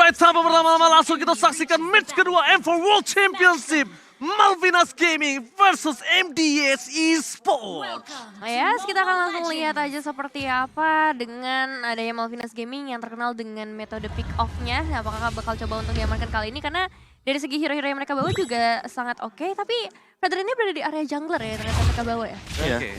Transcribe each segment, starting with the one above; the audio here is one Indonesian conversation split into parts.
Alright, tanpa berlama-lama langsung kita saksikan match kedua M4 World Championship. Malvinas Gaming versus MDS Esports. Yes, kita akan langsung lihat aja seperti apa dengan adanya Malvinas Gaming yang terkenal dengan metode pick off-nya. Apakah bakal coba untuk diamankan kali ini, karena dari segi hero-hero yang mereka bawa juga sangat oke. Tapi Fredrin ini berada di area jungler ya, ternyata mereka bawa ya. Iya. Oke.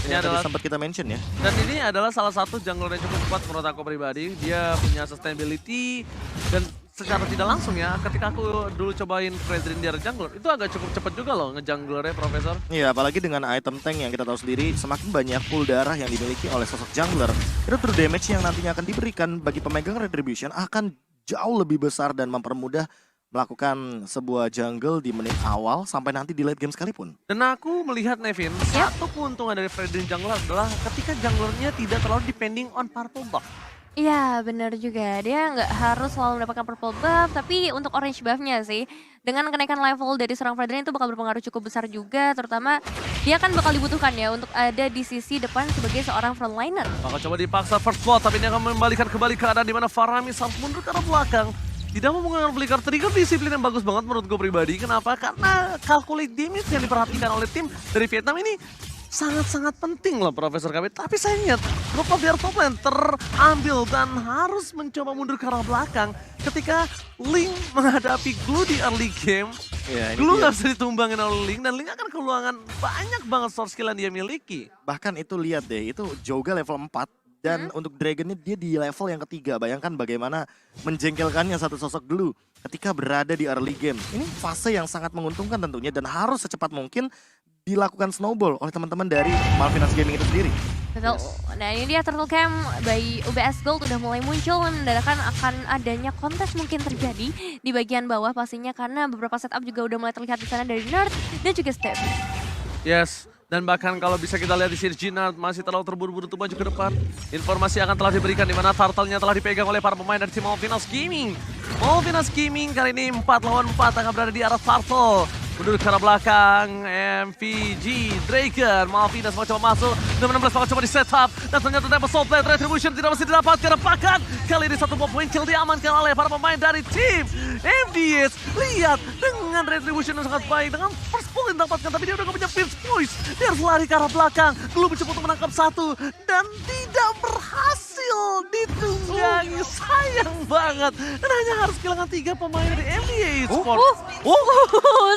Ini adalah sempat kita mention ya. Dan ini adalah salah satu jungler yang cukup kuat menurut aku pribadi. Dia punya sustainability dan secara tidak langsung ya, ketika aku dulu cobain Fredrin di area jungler, itu agak cukup cepat juga loh ngejunglernya, Profesor. Iya, apalagi dengan item tank yang kita tahu sendiri, semakin banyak pool darah yang dimiliki oleh sosok jungler, itu true damage yang nantinya akan diberikan bagi pemegang Retribution akan jauh lebih besar dan mempermudah melakukan sebuah jungle di menit awal sampai nanti di late game sekalipun. Dan aku melihat, Nevin, satu keuntungan dari Fredrin jungler adalah ketika junglernya tidak terlalu depending on purple buff. Iya, benar juga. Dia nggak harus selalu mendapatkan purple buff, tapi untuk orange buff-nya sih, dengan kenaikan level dari seorang Fredrin itu bakal berpengaruh cukup besar juga, terutama dia kan bakal dibutuhkan ya untuk ada di sisi depan sebagai seorang frontliner. Maka coba dipaksa first blood, tapi ini akan membalikan kembali keadaan di mana Faramis harus mundur ke arah belakang. Tidak mau menggunakan flicker trigger, disiplin yang bagus banget menurut gue pribadi. Kenapa? Karena calculate damage yang diperhatikan oleh tim dari Vietnam ini sangat-sangat penting loh, Profesor KB. Tapi sayangnya drop of their top lane terambil dan harus mencoba mundur ke arah belakang ketika Link menghadapi Glue di early game. Ya, Glue nggak bisa ditumbangin oleh Link dan Link akan kehilangan banyak banget source skill yang dia miliki. Bahkan itu lihat deh, itu Joga level 4 dan untuk Dragonnya dia di level yang ketiga. Bayangkan bagaimana menjengkelkannya satu sosok Glue ketika berada di early game. Ini fase yang sangat menguntungkan tentunya dan harus secepat mungkin dilakukan snowball oleh teman-teman dari Malvinas Gaming itu sendiri. Betul. Nah, ini dia Turtle Camp by UBS Gold udah mulai muncul, menandakan akan adanya kontes mungkin terjadi di bagian bawah pastinya, karena beberapa setup juga udah mulai terlihat di sana dari Nerd dan juga Step. Yes, dan bahkan kalau bisa kita lihat di sini Jinard masih terlalu terburu-buru untuk maju ke depan. Informasi akan telah diberikan di mana turtle-nya telah dipegang oleh para pemain dari tim Malvinas Gaming. Malvinas Gaming kali ini 4 lawan 4 akan berada di arah turtle. Mundur ke arah belakang, MVG, Dragon, Malvinas mau coba masuk, 16 mau coba di setup, dan ternyata dapat soul plate, Retribution tidak masih didapatkan, bahkan kali ini satu poin kill diamankan oleh para pemain dari tim MDS. Lihat, dengan Retribution yang sangat baik, dengan first point didapatkan, tapi dia udah gak punya first points, dia harus lari ke arah belakang, belum mencoba untuk menangkap satu, dan tidak berhasil ditunggangi, sayang banget, dan hanya harus kehilangan 3 pemain dari MDS Esports.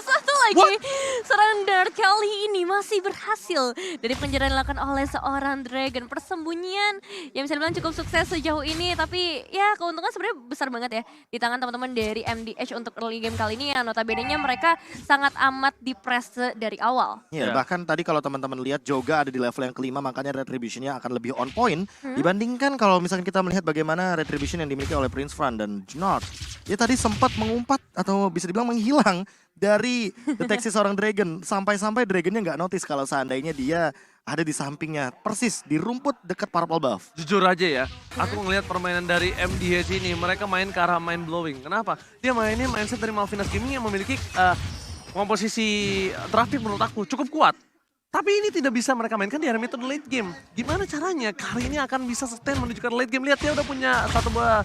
Satu lagi, serangan Nerd kali ini masih berhasil dari penjara yang dilakukan oleh seorang Dragon. Persembunyian yang bisa dibilang cukup sukses sejauh ini, tapi ya keuntungan sebenarnya besar banget ya di tangan teman-teman dari MDH untuk early game kali ini, yang notabene-nya mereka sangat amat di-press dari awal. Ya, bahkan tadi kalau teman-teman lihat Joga ada di level yang kelima, makanya Retribution-nya akan lebih on point dibandingkan kalau misalnya kita melihat bagaimana Retribution yang dimiliki oleh Prince Fran dan Jinard. Dia tadi sempat mengumpat atau bisa dibilang menghilang dari deteksi seorang Dragon, sampai-sampai Dragonnya nggak notice kalau seandainya dia ada di sampingnya, persis di rumput dekat purple buff. Jujur aja ya, aku ngelihat permainan dari MDH ini, mereka main ke arah mind blowing. Kenapa? Dia mainnya mindset dari Malvinas Gaming yang memiliki komposisi draft pick menurut aku cukup kuat. Tapi ini tidak bisa mereka mainkan di area mid atau late game. Gimana caranya kali ini akan bisa sustain menuju ke late game? Lihat, dia udah punya satu buah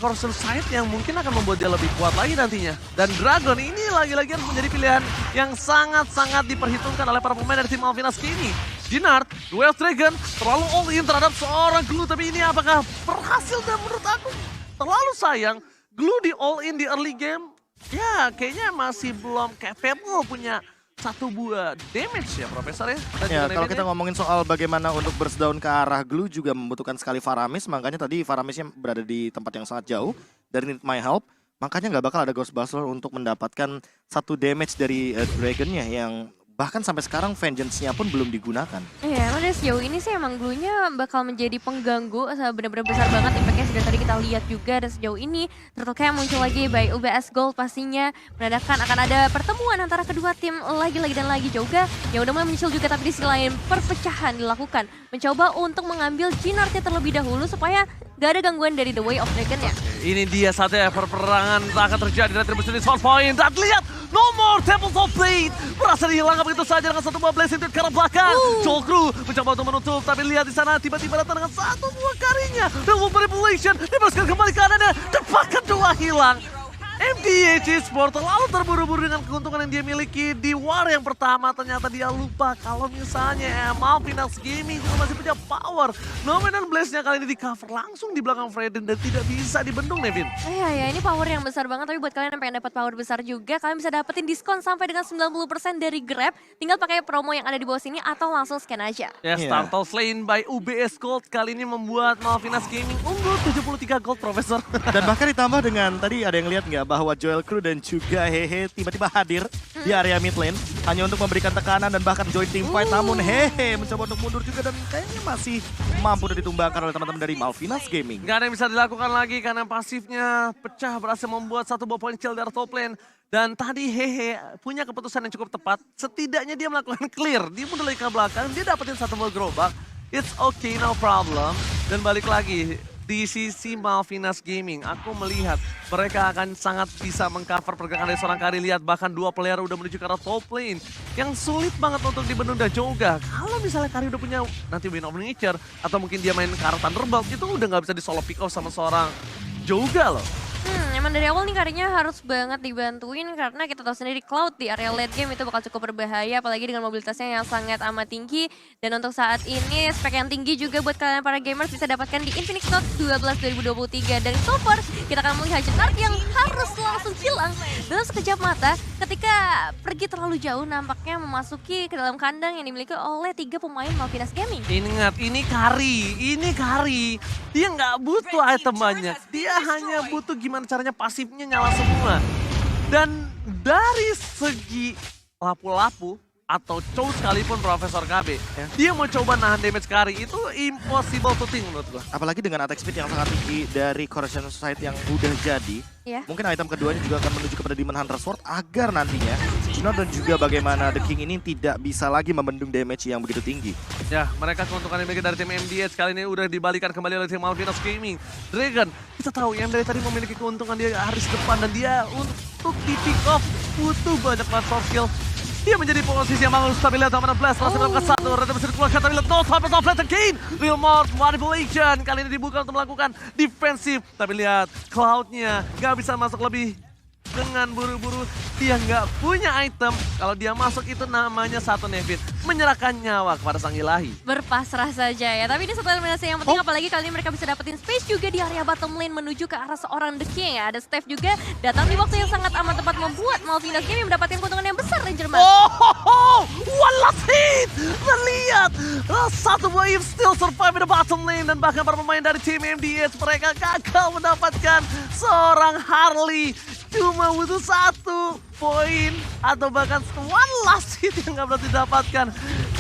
corrosion sight yang mungkin akan membuat dia lebih kuat lagi nantinya. Dan Dragon ini lagi-lagi harus menjadi pilihan yang sangat-sangat diperhitungkan oleh para pemain dari tim Malvinas Gaming. Jinard, duel Dragon, terlalu all in terhadap seorang Glue. Tapi ini apakah berhasil? Dan menurut aku terlalu sayang. Glue di all in di early game, ya kayaknya masih belum capable punya satu buah damage ya, Profesor ya. Ya, kalau kita ngomongin soal bagaimana untuk burst down ke arah Glue juga membutuhkan sekali Faramis, makanya tadi Faramisnya berada di tempat yang sangat jauh dari Need My Help, makanya nggak bakal ada Ghostbuster untuk mendapatkan satu damage dari Dragonnya yang bahkan sampai sekarang Vengeance-nya pun belum digunakan. Iya, emang dari sejauh ini sih emang Glue-nya bakal menjadi pengganggu, benar-benar besar banget impact-nya. Sudah tadi kita lihat juga, dan sejauh ini Turtle Camp muncul lagi by UBS Gold, pastinya menandakan akan ada pertemuan antara kedua tim lagi-lagi dan lagi. Joga yang udah mulai muncul juga, tapi di sisi lain perpecahan dilakukan, mencoba untuk mengambil Jinardnya terlebih dahulu supaya gak ada gangguan dari The Way of Dragon ya. Ini dia saatnya perperangan akan terjadi, Retribution di source point. Dan lihat, no more Temples of Blade berhasil dihilangkan begitu saja dengan satu buah blessing ke arah belakang. Jolkru mencoba untuk menutup, tapi lihat di sana tiba-tiba datang dengan satu buah karinya. Double manipulation, dibalaskan kembali ke kanannya, dan bahkan telah hilang. MDH Sport terlalu terburu-buru dengan keuntungan yang dia miliki di war yang pertama. Ternyata dia lupa kalau misalnya Malvinas Gaming juga masih punya power. Nomen dan Blaze-nya kali ini di cover langsung di belakang Freden dan tidak bisa dibendung, Nevin. Iya, ini power yang besar banget, tapi buat kalian yang pengen dapat power besar juga, kalian bisa dapetin diskon sampai dengan 90% dari Grab. Tinggal pakai promo yang ada di bawah sini atau langsung scan aja. Ya, Iya. Startle Slain by UBS Gold kali ini membuat Malvinas Gaming unggul 73 gold, Profesor. Dan bahkan ditambah dengan tadi ada yang lihat nggak bahwa Joel Crew dan juga Hehe tiba-tiba hadir di area mid lane hanya untuk memberikan tekanan dan bahkan join team fight, namun Hehe mencoba untuk mundur juga dan kayaknya masih mampu ditumbangkan oleh teman-teman dari Malvinas Gaming. Nggak ada yang bisa dilakukan lagi karena pasifnya pecah, berhasil membuat satu buah poin kill dari top lane. Dan tadi Hehe punya keputusan yang cukup tepat. Setidaknya dia melakukan clear, dia mundur lagi ke belakang, dia dapetin satu buah gerobak. It's okay, no problem. Dan balik lagi, di sisi Malvinas Gaming, aku melihat mereka akan sangat bisa mengcover pergerakan dari seorang Kari. Lihat bahkan dua player udah menuju ke arah top lane yang sulit banget untuk dibendung dan Joga. Kalau misalnya Kari udah punya nanti Wind of Nature atau mungkin dia main ke arah Thunderbolt, itu udah nggak bisa di solo pick off sama seorang Joga loh. Emang dari awal nih Karinya harus banget dibantuin karena kita tahu sendiri Cloud di area late game itu bakal cukup berbahaya apalagi dengan mobilitasnya yang sangat amat tinggi. Dan untuk saat ini spek yang tinggi juga buat kalian para gamers bisa dapatkan di Infinix Note 12 2023. Dan so far kita akan melihat Jenar yang harus langsung hilang dalam sekejap mata ketika pergi terlalu jauh, nampaknya memasuki ke dalam kandang yang dimiliki oleh 3 pemain Malvinas Gaming. Ingat, ini Kari. Dia nggak butuh item banyak. Dia hanya butuh gimana caranya pasifnya nyala semua. Dan dari segi lapu-lapu atau chow sekalipun Profesor KB, dia mau coba nahan damage Kari itu impossible to think menurut gua. Apalagi dengan attack speed yang sangat tinggi dari Corruption Society yang udah jadi. Ya. Mungkin item keduanya juga akan menuju kepada Demon Hunter Sword agar nantinya Juno dan juga bagaimana The King ini tidak bisa lagi membendung damage yang begitu tinggi. Ya, mereka keuntungan yang dimiliki dari tim MDH kali ini udah dibalikan kembali oleh tim Malvinas Gaming. Dragon, kita tahu yang dari tadi memiliki keuntungan dia harus depan dan dia untuk di pick off butuh banyak platform skill. Dia menjadi posisi yang bagus, tapi lihat mana Blast masih melakukan satu, Reda bisa dikeluarkan, tapi lihat no time of late again. Real Mode Manipulation kali ini dibuka untuk melakukan defensif, tapi lihat Cloud-nya nggak bisa masuk lebih dengan buru-buru. Dia nggak punya item, kalau dia masuk itu namanya satu Nevin, menyerahkan nyawa kepada sang ilahi. Berpasrah saja ya, tapi ini satu eliminasi yang penting apalagi kali ini mereka bisa dapetin space juga di area bottom lane menuju ke arah seorang The King ya. Ada Steph juga datang di waktu yang sangat amat tepat membuat Malvinas Gaming mendapatkan keuntungan yang besar Ranger Mas. Oh, one last hit! Dan lihat, satu wave still survive di bottom lane dan bahkan para pemain dari tim MDH mereka gagal mendapatkan seorang Harley. Cuma butuh satu poin atau bahkan one last hit yang nggak berarti didapatkan.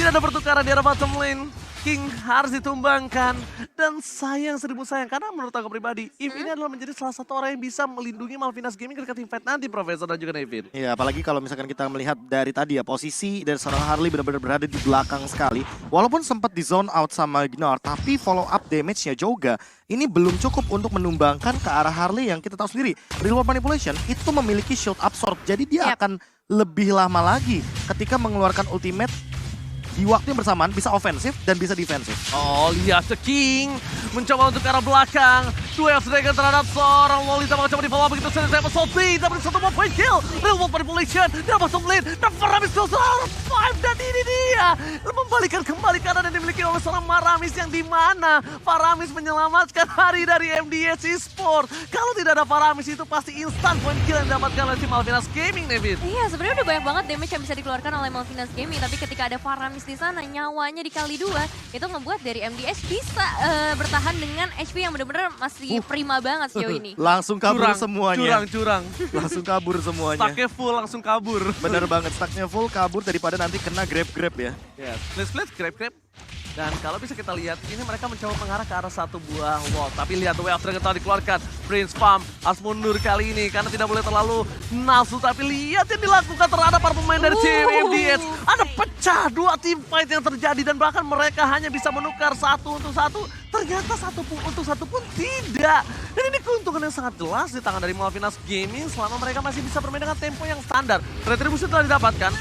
Tidak ada pertukaran di arah bottom lane. King harus ditumbangkan dan sayang seribu sayang karena menurut aku pribadi Eve ini adalah menjadi salah satu orang yang bisa melindungi Malvinas Gaming ketika tim fight nanti Profesor dan juga Nevin. Ya, apalagi kalau misalkan kita melihat dari tadi ya, posisi dari seorang Harley benar-benar berada di belakang sekali. Walaupun sempat di zone out sama Gnar, tapi follow up damage-nya Joga ini belum cukup untuk menumbangkan ke arah Harley yang kita tahu sendiri. Real World Manipulation itu memiliki shield absorb, jadi dia akan lebih lama lagi ketika mengeluarkan ultimate di waktu yang bersamaan bisa ofensif dan bisa defensif. Oh, lihat The King mencoba untuk ke arah belakang. Duel Dragon terhadap seorang Lolita mencoba di follow up begitu saja. Saya episode B, dapat satu more point kill. Real World Manipulation, dia masuk lane. Dan Faramis still survive dan ini dia membalikan kembali keadaan yang dimiliki oleh seorang Maramis yang dimana Faramis menyelamatkan hari dari MDH Esport. Kalau tidak ada Faramis itu pasti instan point kill yang didapatkan oleh tim Malvinas Gaming, Nevin. Iya, sebenarnya udah banyak banget damage yang bisa dikeluarkan oleh Malvinas Gaming, tapi ketika ada Faramis di sana nyawanya dikali 2 itu membuat dari MDH bisa bertahan dengan HP yang benar-benar masih prima banget sejauh ini. Langsung kabur semuanya. Curang. Langsung kabur semuanya. Stacknya full langsung kabur. Bener banget, stacknya full kabur daripada nanti kena grab-grab ya. Yes, split, grab. Dan kalau bisa kita lihat, ini mereka mencoba mengarah ke arah satu buah wall. Tapi lihat, Way of Dragon telah dikeluarkan. Prince Farm harus mundur kali ini karena tidak boleh terlalu nafsu. Tapi lihat yang dilakukan terhadap para pemain dari tim MDH. Ada pecah dua team fight yang terjadi dan bahkan mereka hanya bisa menukar satu untuk satu. Ternyata satu pun untuk satu pun tidak. Dan ini keuntungan yang sangat jelas di tangan dari Malvinas Gaming selama mereka masih bisa bermain dengan tempo yang standar. Retribution telah didapatkan.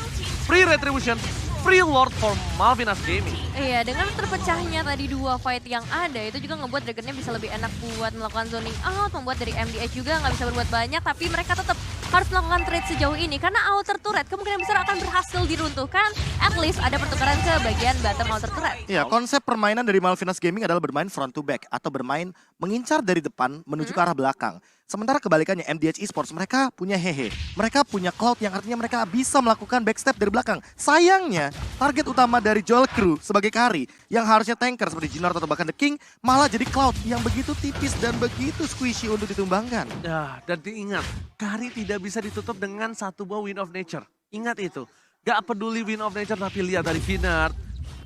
Free Retribution. free Lord for Malvinas Gaming. Iya, dengan terpecahnya tadi dua fight yang ada, itu juga ngebuat Dragonnya bisa lebih enak buat melakukan zoning out, membuat dari MDH juga nggak bisa berbuat banyak, tapi mereka tetap harus melakukan trade sejauh ini, karena outer turret kemungkinan besar akan berhasil diruntuhkan, at least ada pertukaran ke bagian bottom outer turret. Ya, konsep permainan dari Malvinas Gaming adalah bermain front to back atau bermain mengincar dari depan menuju ke arah belakang. Sementara kebalikannya MDH Esports, mereka punya Hehe. Mereka punya Cloud yang artinya mereka bisa melakukan backstep dari belakang. Sayangnya, target utama dari Joel Crew sebagai carry yang harusnya tanker seperti Jinard atau bahkan The King malah jadi Cloud yang begitu tipis dan begitu squishy untuk ditumbangkan. Ya, dan diingat, carry tidak bisa ditutup dengan satu buah Wind of Nature. Ingat itu. Gak peduli Wind of Nature, tapi lihat dari Vinard.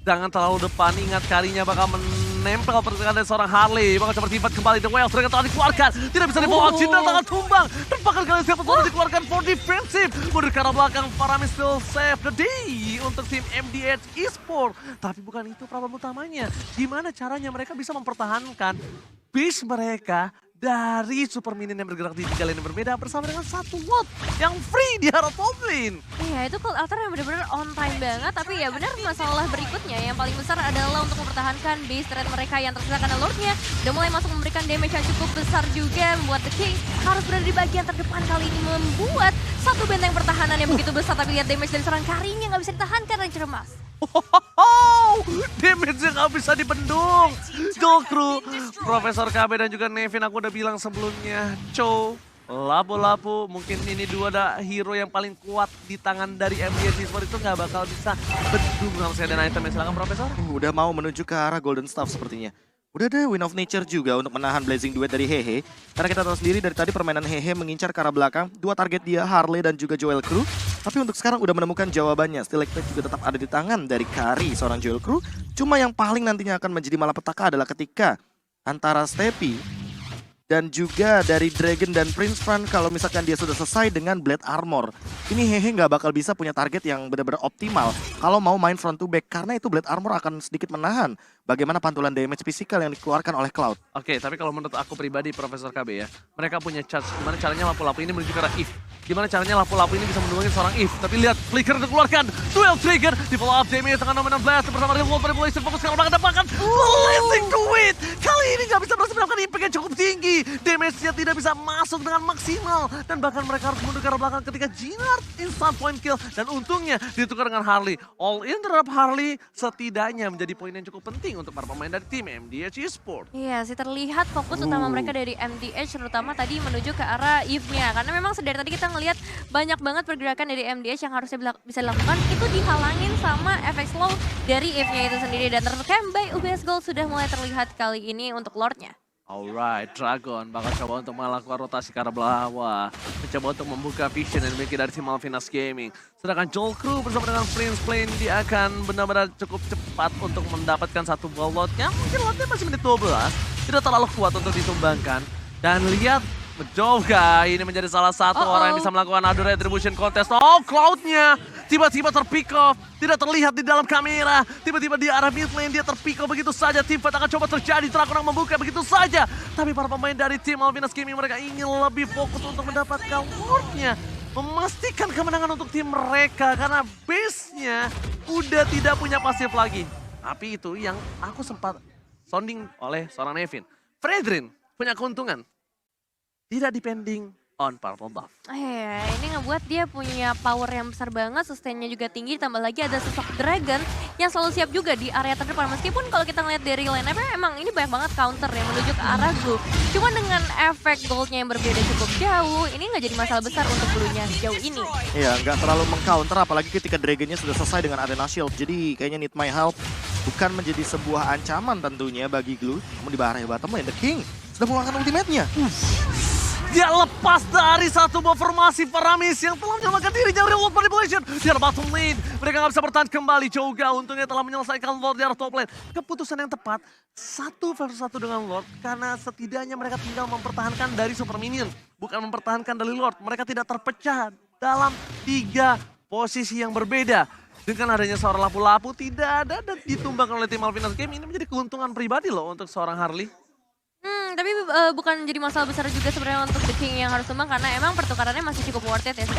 Jangan terlalu depan, ingat karinya bakal menempel pergerakan dari seorang Harley. Bakal coba tibat kembali, The Whales Dragon telah dikeluarkan. Tidak bisa dibawa, Jinard tangan tumbang. Dan bahkan kali siapa telah dikeluarkan for defensive. Mundur ke arah belakang, Faramis still save the day untuk tim MDH Esports. Tapi bukan itu problem utamanya. Gimana caranya mereka bisa mempertahankan base mereka dari super minion yang bergerak di 3 lane yang berbeda bersama dengan satu lot yang free di arah top lane. Iya, itu Cold Altar yang benar-benar on time banget, tapi ya benar masalah berikutnya yang paling besar adalah untuk mempertahankan base turret mereka yang tersisa karena Lordnya udah mulai masuk memberikan damage yang cukup besar juga, membuat The King harus berada di bagian terdepan kali ini, membuat satu benteng pertahanan yang begitu besar, tapi lihat damage dari seorang Karinya nggak bisa ditahankan Ranger Emas. Damage yang gak bisa dibendung. Joel Crew, Profesor KB dan juga Nevin, aku udah bilang sebelumnya, Cho, Lapu-Lapu, mungkin ini dua hero yang paling kuat di tangan dari MDH Esports itu gak bakal bisa bendung langsung dan itemnya. Silakan Profesor. Udah mau menuju ke arah Golden Staff sepertinya. Udah ada Wind of Nature juga untuk menahan Blazing Duet dari Hehe. Karena kita tahu sendiri dari tadi permainan Hehe mengincar ke arah belakang. Dua target dia, Harley dan juga Joel Crew. Tapi untuk sekarang udah menemukan jawabannya. Stilactite juga tetap ada di tangan dari Kari, seorang Joel Crew. Cuma yang paling nantinya akan menjadi malapetaka adalah ketika antara Steppy dan juga dari Dragon dan Prince Fran kalau misalkan dia sudah selesai dengan Blade Armor. Ini Hehe nggak bakal bisa punya target yang benar-benar optimal kalau mau main front to back. Karena itu Blade Armor akan sedikit menahan bagaimana pantulan damage fisikal yang dikeluarkan oleh Cloud. Oke, tapi kalau menurut aku pribadi Profesor KB ya, mereka punya charge. Gimana caranya Lapu-Lapu ini menuju ke arah If? Gimana caranya Lapu-Lapu ini bisa mendungin seorang If? Tapi lihat, Flicker dikeluarkan, Duel Trigger, di follow up damage dengan Nominal Blast bersama dengan World Manipulation, fokus ke arah belakang dan bahkan Blessing to it! Kali ini nggak bisa berhasil mendapatkan impact yang cukup tinggi. Damage-nya tidak bisa masuk dengan maksimal. Dan bahkan mereka harus mundur ke arah belakang ketika Jinard instant point kill. Dan untungnya ditukar dengan Harley. All in terhadap Harley setidaknya menjadi poin yang cukup penting untuk para pemain dari tim MDH Esports. Iya sih, terlihat fokus utama mereka dari MDH terutama tadi menuju ke arah Eve-nya. Karena memang dari tadi kita ngelihat banyak banget pergerakan dari MDH yang harusnya bisa dilakukan itu dihalangin sama efek slow dari Eve-nya itu sendiri. Dan tercamp by UBS Gold sudah mulai terlihat kali ini untuk Lord-nya. Alright, Dragon bakal coba untuk melakukan rotasi ke arah bawah. Mencoba untuk membuka vision dan memiliki dari tim Malvinas Gaming. Sedangkan Joel Crew bersama dengan Prince Plane dia akan benar-benar cukup cepat untuk mendapatkan satu buah lotnya. Mungkin lotnya masih menit 12, tidak terlalu kuat untuk ditumbangkan. Dan lihat, Joga ini menjadi salah satu orang yang bisa melakukan adu retribution contest. Oh, Cloud-nya tiba-tiba terpick off, tidak terlihat di dalam kamera. Tiba-tiba di arah mid lane dia terpick off begitu saja. Teamfight akan coba terjadi, Dragon membuka begitu saja. Tapi para pemain dari tim Malvinas Gaming mereka ingin lebih fokus untuk mendapatkan Lord-nya. Memastikan kemenangan untuk tim mereka karena base-nya udah tidak punya pasif lagi. Tapi itu yang aku sempat sounding oleh seorang Nevin. Fredrin punya keuntungan. Tidak depending on purple buff. Ini ngebuat dia punya power yang besar banget, sustainnya juga tinggi, ditambah lagi ada sosok Dragon yang selalu siap juga di area terdepan. Meskipun kalau kita ngeliat dari line-up emang ini banyak banget counter yang menuju ke arah Blue. Cuma dengan efek goldnya yang berbeda cukup jauh, ini nggak jadi masalah besar untuk Blue-nya sejauh ini. Iya, nggak terlalu meng-counter apalagi ketika Dragonnya sudah selesai dengan Arena Shield. Jadi kayaknya need my help bukan menjadi sebuah ancaman tentunya bagi Glue. Namun di arah bottom lane, The King sudah mengeluarkan ultimate-nya. Dia lepas dari satu buah formasi Faramis yang telah menyelamatkan dirinya dari World Manipulation. Di arah bottom lane, mereka nggak bisa bertahan kembali. Joga untungnya telah menyelesaikan Lord di arah top lane. Keputusan yang tepat, 1 versus 1 dengan Lord. Karena setidaknya mereka tinggal mempertahankan dari super minion. Bukan mempertahankan dari Lord. Mereka tidak terpecah dalam 3 posisi yang berbeda. Dengan adanya seorang Lapu-Lapu tidak ada dan ditumbangkan oleh tim Malvinas Game. Ini menjadi keuntungan pribadi loh untuk seorang Harley. Tapi bukan jadi masalah besar juga sebenarnya untuk The King yang harus tumbang karena emang pertukarannya masih cukup worth it ya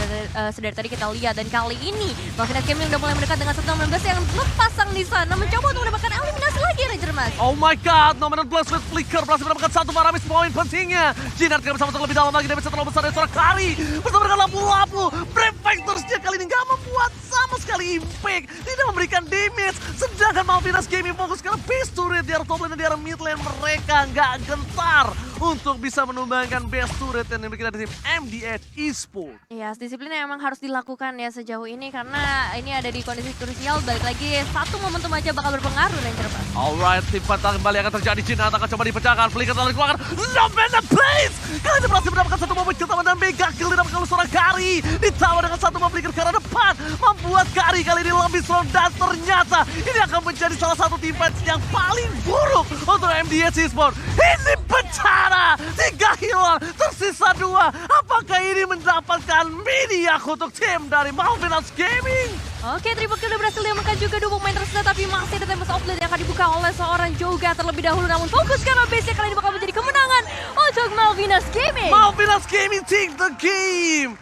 sedari tadi kita lihat. Dan kali ini Malvinas Gaming udah mulai mendekat dengan 116 yang lepasang di sana mencoba untuk mendapatkan eliminasi lagi Ranger Mas. Oh my god, Nominal Blast with Flicker berhasil mendapatkan satu Maramis poin pentingnya. Jinar tidak bisa masuk lebih dalam lagi, dia bisa terlalu besar dari suara Kari. Bersama dengan lampu-lampu, Brave Factorsnya kali ini nggak membuat sama sekali impact. Tidak memberikan damage, sedangkan Malvinas Gaming fokus ke base turret di arah top lane dan di arah mid lane. Mereka nggak gentar untuk bisa menumbangkan base turret yang dimiliki dari tim MDH Esports. Iya, disiplin yang emang harus dilakukan ya sejauh ini karena ini ada di kondisi krusial. Balik lagi satu momentum aja bakal berpengaruh Ranger Mas. Alright, tim patah kembali akan terjadi. Jinar akan coba dipecahkan, Flicker telah dikeluarkan. Lomena Blaze! Kali ini berhasil mendapatkan satu momen keutamaan dan mega kill didapatkan oleh seorang Kari. Ditawar dengan satu momen Flicker ke arah depan. Membuat Kari kali ini lebih strong dan ternyata ini akan menjadi salah satu tim fight yang paling buruk untuk MDH Esports. Ini bencana! 3 hilang, tersisa 2. Apakah ini mendapatkan mini aku untuk tim dari Malvinas Gaming? Oke, triple kill udah berhasil diamankan juga 2 pemain tersisa tapi masih ada tembus offlane yang akan dibuka oleh seorang Joga terlebih dahulu namun fokus karena base-nya kali ini bakal menjadi kemenangan untuk Malvinas Gaming. Malvinas Gaming take the game!